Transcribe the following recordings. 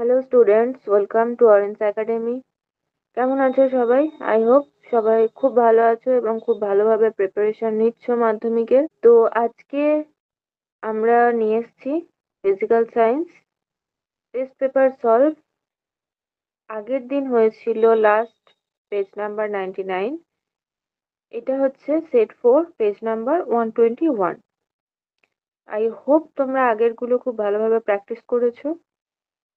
Hello students, welcome to orange academy. কেমন আছো সবাই? আই হোপ সবাই খুব ভালো আছো এবং খুব ভালোভাবে প্রিপারেশন নিচ্ছ মাধ্যমিকের। তো আজকে আমরা নিয়ে এসেছি physical science test paper solve. আগের দিন হয়েছিল লাস্ট পেজ নাম্বার 99। এটা হচ্ছে set 4 page number 121। I hope তোমরা আগেরগুলো খুব ভালোভাবে প্র্যাকটিস করেছো।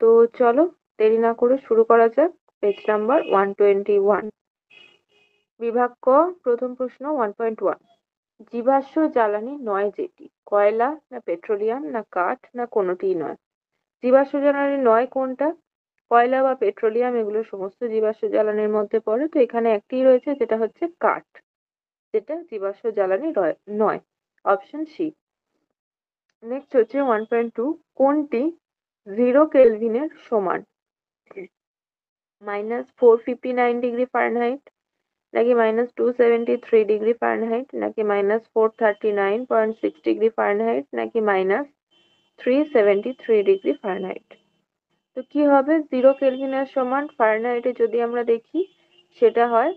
তো চলো দেরি না করে শুরু করা যাক। পেজ নাম্বার 121, বিভাগ ক, প্রথম প্রশ্ন 1.1। জীবাশ্ম জ্বালানি নয় যেটি, কয়লা না পেট্রোলিয়াম না কাঠ না কোনোটিই নয়। জীবাশ্ম জ্বালানি নয় কোনটা? কয়লা বা পেট্রোলিয়াম, এগুলো সমস্ত জীবাশ্ম জ্বালানির মধ্যে পড়ে। তো এখানে একটিই রয়েছে, যেটা হচ্ছে কাঠ, যেটা জীবাশ্ম জ্বালানি নয়। Option C. নেক্সট হচ্ছে 1.2। কোনটি 0 কেলভিনের সমান? -459 ডিগ্রি ফারেনহাইট, নাকি -273 ডিগ্রি ফারেনহাইট, নাকি -439.6 ডিগ্রি ফারেনহাইট, নাকি -373 ডিগ্রি ফারেনহাইট। তো কি হবে 0 কেলভিনের সমান? ফারেনহাইটে যদি আমরা দেখি সেটা হয়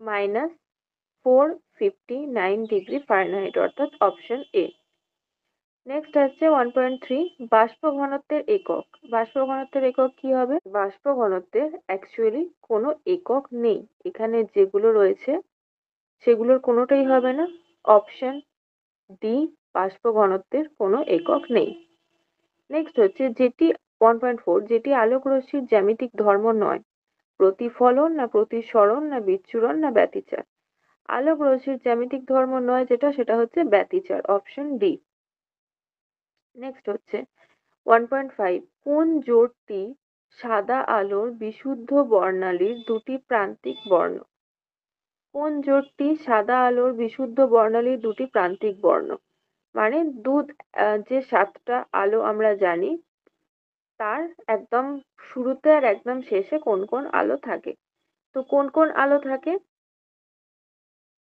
-459 ডিগ্রি ফারেনহাইট, অর্থাৎ অপশন এ। নেক্সট আছে 1.3। বাষ্প ঘনত্বের একক। বাষ্প ঘনত্বের একক কি হবে? বাষ্প ঘনত্বের অ্যাকচুয়ালি কোনো একক নেই। এখানে যেগুলো রয়েছে সেগুলোর কোনোটাই হবে না। অপশন ডি, বাষ্প ঘনত্বের কোনো একক নেই। নেক্সট হচ্ছে যেটি 1.4, যেটি আলোক রশ্মির জ্যামিতিক ধর্ম নয়, প্রতিফলন না প্রতিসরণ না বিচ্ছুরণ না ব্যতিচার। আলোক রশ্মির জ্যামিতিক ধর্ম নয় যেটা, সেটা হচ্ছে ব্যতিচার, অপশন ডি। নেক্সট হচ্ছে 1.5। কোন জোটটি সাদা আলোর বিশুদ্ধ বর্ণালীর দুটি প্রান্তিক বর্ণ? কোন জোটটি সাদা আলোর বিশুদ্ধ বর্ণালীর দুটি প্রান্তিক বর্ণ? মানে যে 7টা আলো আমরা জানি তার একদম শুরুতে আর একদম শেষে কোন কোন আলো থাকে। তো কোন কোন আলো থাকে?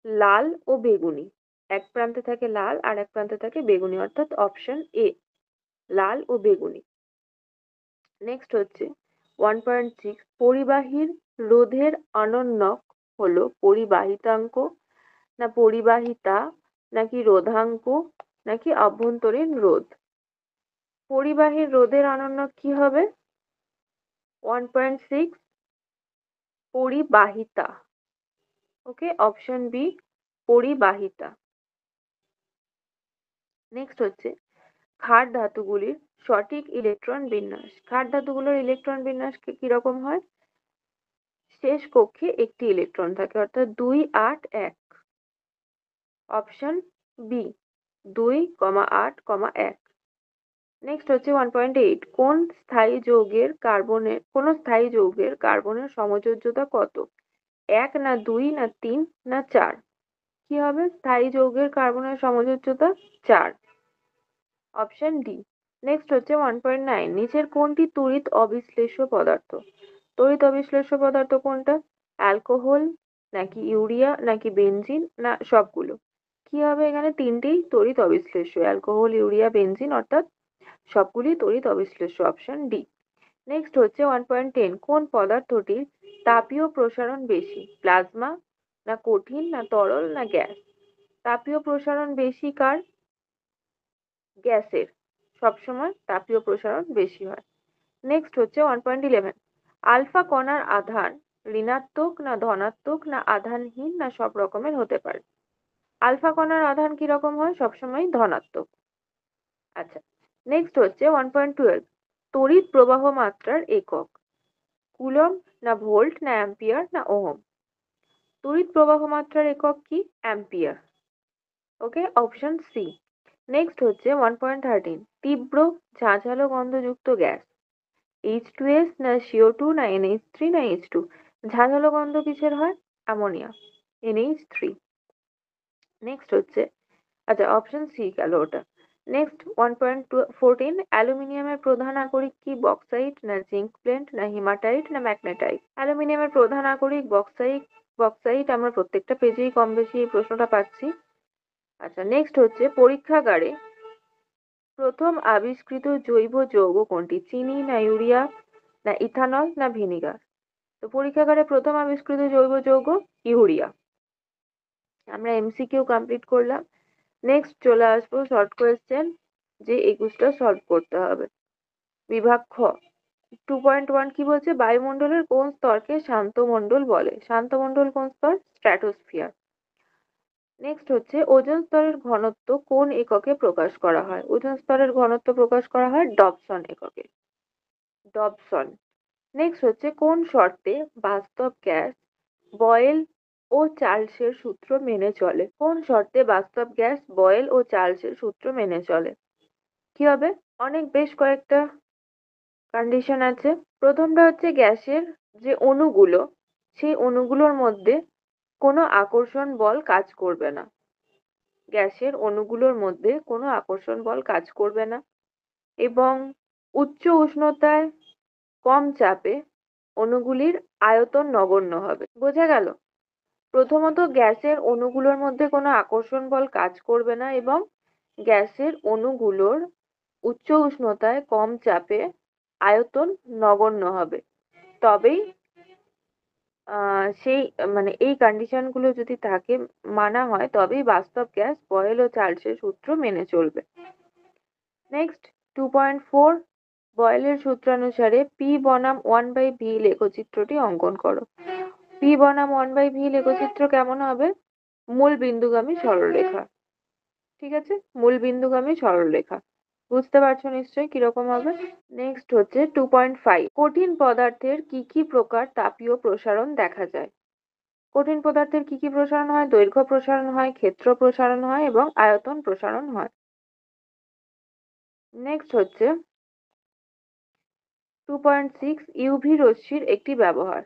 লাল ও বেগুনি। এক প্রান্তে থাকে লাল আর এক প্রান্তে থাকে বেগুনি, অর্থাৎ অপশন এ, লাল ও বেগুনি। নেক্সট হচ্ছে 1.6। পরিবাহীর রোধের অনন্যক হলো পরিবাহিতাঙ্ক না পরিবাহিতা, নাকি রোধাঙ্ক, নাকি অভ্যন্তরীণ রোধ। পরিবাহীর রোধের অনন্যক কি হবে? 1.6, পরিবাহিতা। ওকে, অপশন বি, পরিবাহিতা। নেক্সট হচ্ছে ক্ষার ধাতুগুলির সঠিক ইলেকট্রন বিন্যাস। ক্ষার ধাতুগুলোর ইলেকট্রন বিন্যাস কিরকম হয়? শেষ কক্ষে একটি ইলেকট্রন থাকে, অর্থাৎ 2, 8, 1। Option B, 2, 8, 1। নেক্সট হচ্ছে 1.8। কোন স্থায়ী যৌগের কার্বনের সমযোজ্যতা কত? 1 না 2 না 3 না 4। কি হবে স্থায়ী যৌগের কার্বনের সমযোজ্যতা? 4, অপশন ডি। নেক্সট হচ্ছে 1.9। নিচের কোনটি তড়িৎ অবিশ্লেষ্য পদার্থ? তড়িৎ অবিশ্লেষ্য পদার্থ কোনটা? অ্যালকোহল, নাকি ইউরিয়া, নাকি বেনজিন, না সবগুলো? কি হবে এখানে? তিনটেই তড়িৎ অবিশ্লেষ্য, অ্যালকোহল, ইউরিয়া, বেনজিন, অর্থাৎ সবগুলি তড়িৎ অবিশ্লেষ্য, অপশন ডি। নেক্সট হচ্ছে 1.10। কোন পদার্থটির তাপীয় প্রসারণ বেশি? প্লাজমা, না কঠিন, না তরল, না গ্যাস? তাপীয় প্রসারণ বেশি কার? গ্যাসের। সবসময় তাপীয় প্রসারণ বেশি হয়। নেক্সট হচ্ছে 1.11। আলফা কণার আধান ঋণাত্মক না ধনাত্মক না আধানহীন না সব রকমের হতে পারে? আলফা কণার আধান কিরকম হয়? সবসময় ধনাত্মক। আচ্ছা, নেক্সট হচ্ছে 1.12। তড়িৎ প্রবাহ মাত্রার একক কুলম্ব না ভোল্ট না অ্যাম্পিয়ার না ওহম? তড়িৎ প্রবাহ মাত্রার একক কি? অ্যাম্পিয়ার। ওকে, অপশন সি। নেক্সট হচ্ছে 1.13। তীব্র ঝাঁঝালো গন্ধযুক্ত গ্যাস H2S না CO2 না NH3 না H2? ঝাঁঝালো গন্ধ কিসের হয়? Ammonia, NH3। নেক্সট হচ্ছে, আচ্ছা অপশন সি গেল ওটা। নেক্সট 1.14। অ্যালুমিনিয়ামের প্রধান আকরিক কি? বক্সাইট না জিঙ্ক প্লেন্ট না হিমাটাইট না ম্যাগনেটাইট? অ্যালুমিনিয়ামের প্রধান আকরিক বক্সাইট। বক্সাইট আমরা প্রত্যেকটা পেজেই কম বেশি এই প্রশ্নটা পাচ্ছি। আচ্ছা, নেক্সট হচ্ছে পরীক্ষাগারে প্রথম আবিষ্কৃত জৈব যৌগ কোনটি? চিনি না ইউরিয়া না ইথানল না ভিনিগার? তো পরীক্ষাগারে প্রথম আবিষ্কৃত জৈব যৌগ ইউরিয়া। আমরা এমসিকিউ কমপ্লিট করলাম। নেক্সট চলে আসবো শর্ট কোয়েশ্চেন, যে 21টা সলভ করতে হবে। বিভাগ খ 2.1 কি বলছে? বায়ুমণ্ডলের কোন স্তরকে শান্ত মণ্ডল বলে? শান্ত মণ্ডল কোন স্তর? স্ট্র্যাটোস্ফিয়ার। নেক্সট হচ্ছে ওজোন স্তরের ঘনত্ব কোন এককে প্রকাশ করা হয়? ওজোন স্তরের ঘনত্ব প্রকাশ করা হয় ডবসন এককে। ডবসন। নেক্সট হচ্ছে কোন শর্তে বাস্তব গ্যাস বয়েল ও চার্লসের সূত্র মেনে চলে? কোন শর্তে বাস্তব গ্যাস বয়েল ও চার্লসের সূত্র মেনে চলে? কি হবে? অনেক বেশ কয়েকটা কন্ডিশন আছে। প্রথমটা হচ্ছে গ্যাসের যে অণুগুলো, সেই অণুগুলোর মধ্যে কোনো আকর্ষণ বল কাজ করবে না। গ্যাসের অণুগুলোর মধ্যে কোনো আকর্ষণ বল কাজ করবে না এবং উচ্চ উষ্ণতায় কম চাপে অণুগুলির আয়তন নগণ্য হবে। বোঝা গেল? প্রথমত গ্যাসের অণুগুলোর মধ্যে কোনো আকর্ষণ বল কাজ করবে না এবং গ্যাসের অণুগুলোর উচ্চ উষ্ণতায় কম চাপে আয়তন নগণ্য হবে। তবেই সেই মানে এই কন্ডিশনগুলো যদি থাকে, মানা হয়, তবেই বাস্তব গ্যাস বয়েল ও চার্লসের সূত্র মেনে চলবে। নেক্সট 2.4 বয়েলের সূত্রানুসারে পি বনাম 1/v লেখচিত্রটি অঙ্কন করো। পি বনাম 1/v লেখচিত্র কেমন হবে? মূল বিন্দুগামী সরলরেখা। ঠিক আছে, মূল বিন্দুগামী সরলরেখা। বুঝতে পারছো নিশ্চয়ই কিরকম হবে। নেক্সট হচ্ছে 2.5 কঠিন পদার্থের কি কি প্রকার তাপীয় প্রসারণ দেখা যায়? কঠিন পদার্থের কি কি প্রসারণ হয়? দৈর্ঘ্য প্রসারণ হয়, ক্ষেত্র প্রসারণ হয় এবং আয়তন প্রসারণ হয়। নেক্সট হচ্ছে 2.6 ইউভি রশ্মির একটি ব্যবহার।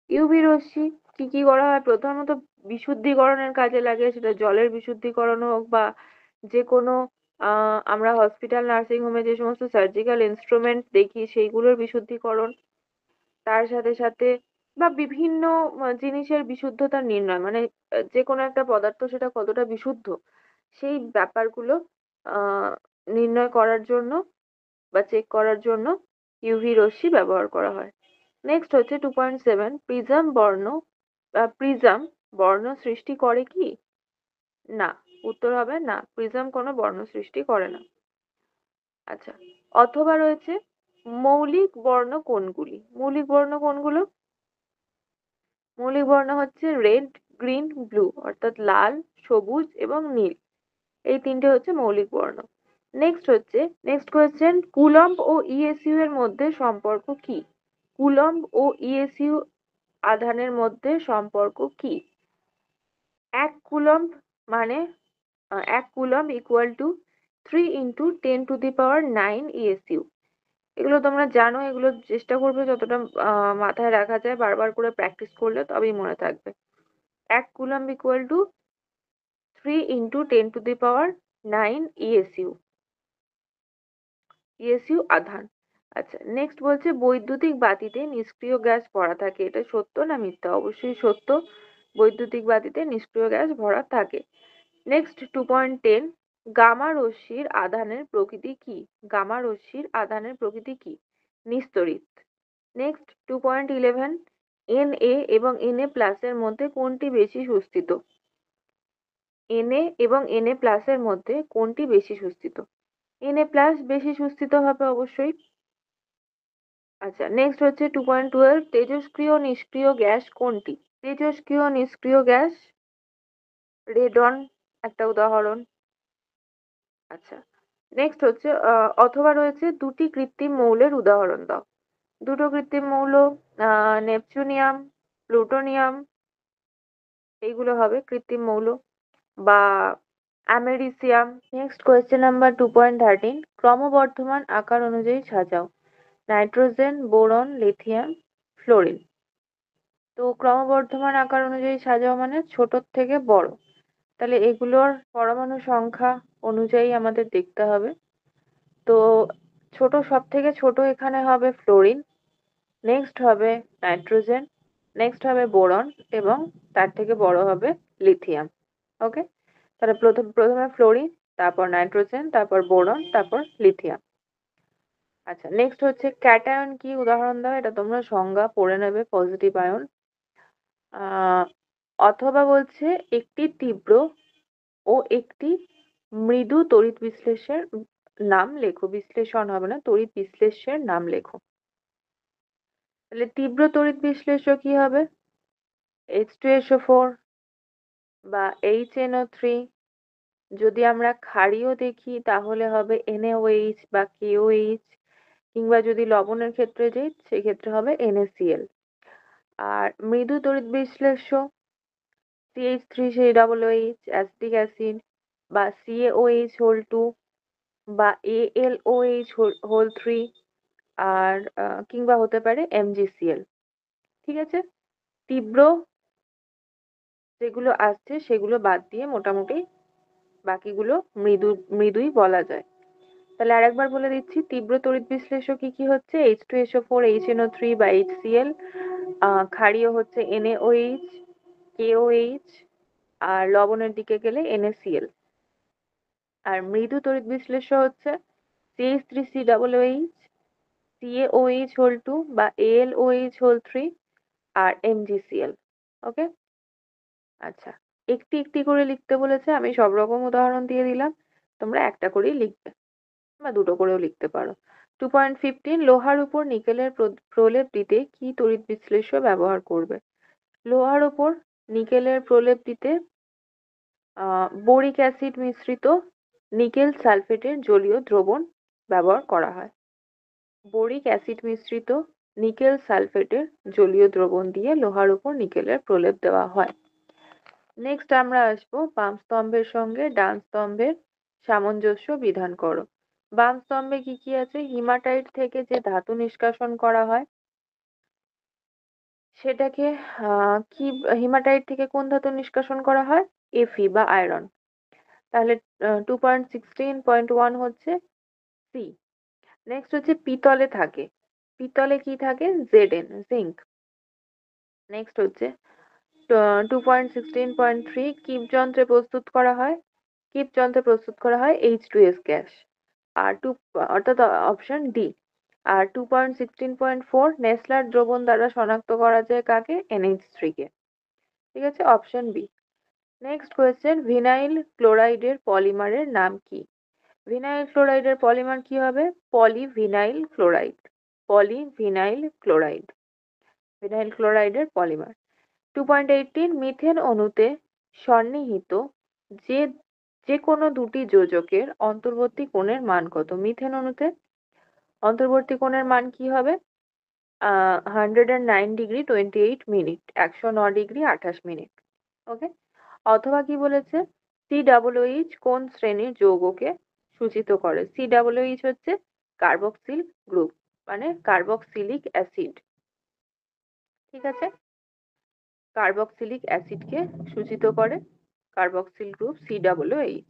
ইউভি রশ্মি কি কি করা হয়? প্রথমত বিশুদ্ধিকরণের কাজে লাগে, সেটা জলের বিশুদ্ধিকরণ হোক বা যে কোনো আমরা হসপিটাল নার্সিং হোমে যে সমস্ত সার্জিক্যাল ইনস্ট্রুমেন্ট দেখি সেইগুলোর বিশুদ্ধিকরণ, তার সাথে সাথে বা বিভিন্ন জিনিসের বিশুদ্ধতা নির্ণয়, মানে যে কোনো একটা পদার্থ সেটা কতটা বিশুদ্ধ সেই ব্যাপারগুলো আহ নির্ণয় করার জন্য বা চেক করার জন্য ইউভি রশ্মি ব্যবহার করা হয়। নেক্সট হচ্ছে 2.7 প্রিজম বর্ণ সৃষ্টি করে কি? না। উত্তর হবে না, প্রিজম কোনো বর্ণ সৃষ্টি করে না। আচ্ছা, অথবা রয়েছে মৌলিক বর্ণ কোনগুলি? মৌলিক বর্ণ কোনগুলো? মৌলিক বর্ণ হচ্ছে রেড, গ্রিন, ব্লু, অর্থাৎ লাল, সবুজ এবং নীল। এই তিনটে হচ্ছে মৌলিক বর্ণ। নেক্সট কোয়েশ্চেন, কুলম্ব ও ইএসইউ এর মধ্যে সম্পর্ক কি? কুলম্ব ও ইএসইউ আধানের মধ্যে সম্পর্ক কি? এক কুলম্ব মানে 1 কুলম্ব ইকুয়াল টু 3 × 10⁻⁹ ইএসইউ। এগুলো তোমরা জানো, এগুলো চেষ্টা করবে যতটা মাথায় রাখা যায়, বারবার করে প্র্যাকটিস করলে তবেই মনে থাকবে। 1 coulomb equal to 3 × 10⁹ ESU, ESU আধান। আচ্ছা, নেক্সট বলছে বৈদ্যুতিক বাতিতে নিষ্ক্রিয় গ্যাস ভরা থাকে। এটা সত্য না মিথ্যা? অবশ্যই সত্য, বৈদ্যুতিক বাতিতে নিষ্ক্রিয় গ্যাস ভরা থাকে। নেক্সট 2.10 গামা রশ্মির আধানের প্রকৃতি কি? গামা রশ্মির আধানের প্রকৃতি কি? নিস্তড়িত। নেক্সট 2.11 Na এবং Na প্লাসের মধ্যে কোনটি বেশি সুস্থিত? Na এবং Na প্লাসের মধ্যে কোনটি বেশি সুস্থিত? Na প্লাস বেশি সুস্থিত হবে অবশ্যই। আচ্ছা, নেক্সট হচ্ছে 2.12 তেজস্ক্রিয় নিষ্ক্রিয় গ্যাস কোনটি? তেজস্ক্রিয় নিষ্ক্রিয় গ্যাস রেডন একটা উদাহরণ। আচ্ছা, নেক্সট হচ্ছে অথবা রয়েছে দুটি কৃত্রিম মৌলের উদাহরণ দাও। দুটো কৃত্রিম মৌল, নেপচুনিয়াম, প্লুটোনিয়াম, এইগুলো হবে কৃত্রিম মৌল, বা অ্যামেরিসিয়াম। নেক্সট কোয়েশ্চেন নাম্বার 2.13 ক্রমবর্ধমান আকার অনুযায়ী সাজাও। Nitrogen, boron, lithium, fluorine. তো ক্রমবর্ধমান আকার অনুযায়ী সাজাও মানে ছোট থেকে বড়। তাহলে এগুলোর পরমাণু সংখ্যা অনুযায়ী আমাদের দেখতে হবে। তো ছোট, সব থেকে ছোট এখানে হবে ফ্লোরিন, নেক্সট হবে নাইট্রোজেন, নেক্সট হবে বোরন এবং তার থেকে বড় হবে লিথিয়াম। ওকে, তাহলে প্রথমে ফ্লোরিন, তারপর নাইট্রোজেন, তারপর বোরন, তারপর লিথিয়াম। আচ্ছা, নেক্সট হচ্ছে ক্যাটায়ন কি, উদাহরণ দাও। এটা তোমরা সংজ্ঞা পড়ে নেবে। পজিটিভ আয়ন অথবা বলছে একটি তীব্র ও একটি মৃদু তড়িৎ বিশ্লেষের নাম লেখো। বিশ্লেষণ হবে না, তড়িৎ বিশ্লেষ্যের নাম লেখো। তাহলে তীব্র তড়িৎ বিশ্লেষ্য কি হবে? H2SO4 বা HNO3। যদি আমরা ক্ষারীয় দেখি তাহলে হবে NaOH বা KOH, কিংবা যদি লবণের ক্ষেত্রে যাই সেক্ষেত্রে হবে NaCl। আর মৃদু তড়িৎ বিশ্লেষ্য CH3COOH অ্যাসিটিক অ্যাসিড বা CaOH হোল 2 বা AlOH হোল 3, আর কিংবা হতে পারে MgCl। ঠিক আছে, তীব্র যেগুলো আসছে সেগুলো বাদ দিয়ে মোটামুটি বাকিগুলো মৃদুই বলা যায়। তাহলে আরেকবার বলে দিচ্ছি, তীব্র তড়িৎ বিশ্লেষ্য কি কি হচ্ছে? H2SO4, HNO3 বা HCl। ক্ষারীয় হচ্ছে NaOH, KOH, আর লবণের দিকে গেলে NaCl। আর মৃদু তড়িৎ বিশ্লেষ্য হচ্ছে CH3COOH, CaOH হোল 2 বা AlOH হোল 3, আর MgCl। ওকে। আচ্ছা, একটি একটি করে লিখতে বলেছে, আমি সব রকম উদাহরণ দিয়ে দিলাম, তোমরা একটা করেই লিখবে বা দুটো করেও লিখতে পারো। 2.15 লোহার উপর নিকেলের প্রলেপ দিতে কি তড়িৎ বিশ্লেষ্য ব্যবহার করবে? লোহার উপর নিকেলের প্রলেপ দিতে বোরিক অ্যাসিড মিশ্রিত নিকেল সালফেটের জলীয় দ্রবণ ব্যবহার করা হয়। বোরিক অ্যাসিড মিশ্রিত নিকেল সালফেটের জলীয় দ্রবণ দিয়ে লোহার উপর নিকেলের প্রলেপ দেওয়া হয়। নেক্সট আমরা আসবো বাম স্তম্ভের সঙ্গে ডান স্তম্ভের সামঞ্জস্য বিধান করো। বাম স্তম্ভে কি কি আছে? হিমাটাইট থেকে যে ধাতু নিষ্কাশন করা হয় সেটাকে কি, হিমাটাইট থেকে কোন ধাতু নিষ্কাশন করা হয়? Fe বা আয়রন। তাহলে 2.16.1 হচ্ছে সি। নেক্সট হচ্ছে পিতলে থাকে, পিতলে কি থাকে? Zn, zinc. নেক্সট হচ্ছে 2.16.3 কিপ যন্ত্রে প্রস্তুত করা হয়, কিপ যন্ত্রে প্রস্তুত করা হয় H2S গ্যাস। আর অর্থাৎ অপশন ডি। আর 2.16.4 নেসলার দ্রবণ দ্বারা শনাক্ত করা যায় কাকে? NH3 কে। ঠিক আছে, option B. Next question, vinyl ক্লোরাইডের পলিমারের নাম কি? ভিনাইল ক্লোরাইডের পলিমার কি হবে? Polyvinyl chloride. Polyvinyl chloride vinyl ক্লোরাইডের পলিমার। 2.18 মিথেন অণুতে সন্নিহিত যে যে কোনো দুটি যোজকের অন্তর্বর্তী কোণের মান কত? মিথেন অণুতে অন্তর্বর্তী কোণের মান কি হবে? 109°28', 109°28'। ওকে। অথবা কি বলেছে? COOH কোন শ্রেণীর যৌগকে সূচিত করে? COOH হচ্ছে কার্বক্সিল গ্রুপ, মানে কার্বক্সিলিক অ্যাসিড। ঠিক আছে, কার্বক্সিলিক অ্যাসিডকে সূচিত করে কার্বক্সিল গ্রুপ COOH।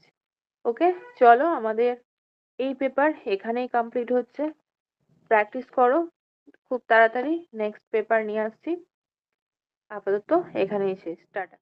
ওকে, চলো আমাদের এই পেপার এখানেই কমপ্লিট হচ্ছে। প্র্যাকটিস করো খুব তাড়াতাড়ি, নেক্সট পেপার নিয়ে আসছি। আপাতত এখানেই শেষ, টাটা।